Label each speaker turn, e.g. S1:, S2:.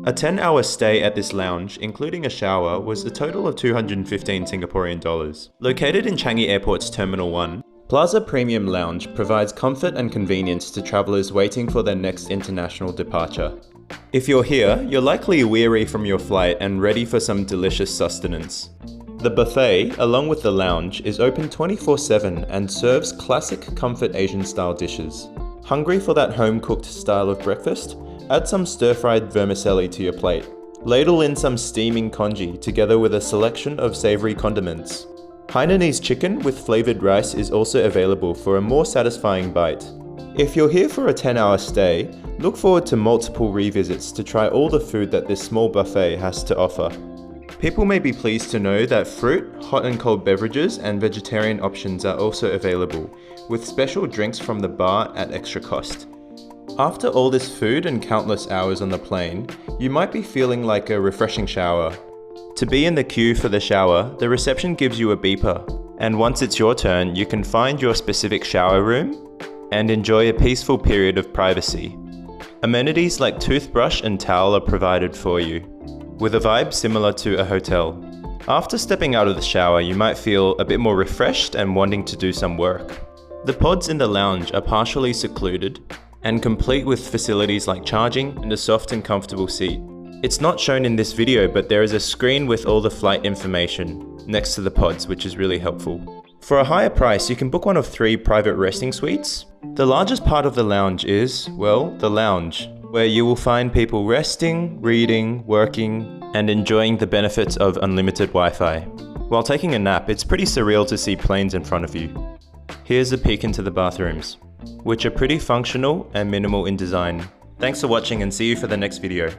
S1: A 10-hour stay at this lounge, including a shower, was a total of 215 Singaporean dollars. Located in Changi Airport's Terminal 1, Plaza Premium Lounge provides comfort and convenience to travellers waiting for their next international departure. If you're here, you're likely weary from your flight and ready for some delicious sustenance. The buffet, along with the lounge, is open 24/7 and serves classic comfort Asian-style dishes. Hungry for that home-cooked style of breakfast? Add some stir-fried vermicelli to your plate. Ladle in some steaming congee together with a selection of savoury condiments. Hainanese chicken with flavoured rice is also available for a more satisfying bite. If you're here for a 10-hour stay, look forward to multiple revisits to try all the food that this small buffet has to offer. People may be pleased to know that fruit, hot and cold beverages, and vegetarian options are also available, with special drinks from the bar at extra cost. After all this food and countless hours on the plane, you might be feeling like a refreshing shower. To be in the queue for the shower, the reception gives you a beeper, and once it's your turn, you can find your specific shower room and enjoy a peaceful period of privacy. Amenities like toothbrush and towel are provided for you, with a vibe similar to a hotel. After stepping out of the shower, you might feel a bit more refreshed and wanting to do some work. The pods in the lounge are partially secluded and complete with facilities like charging and a soft and comfortable seat. It's not shown in this video, but there is a screen with all the flight information next to the pods, which is really helpful. For a higher price, you can book one of 3 private resting suites. The largest part of the lounge is, well, the lounge, where you will find people resting, reading, working, and enjoying the benefits of unlimited Wi-Fi. While taking a nap, it's pretty surreal to see planes in front of you. Here's a peek into the bathrooms, which are pretty functional and minimal in design. Thanks for watching and see you for the next video.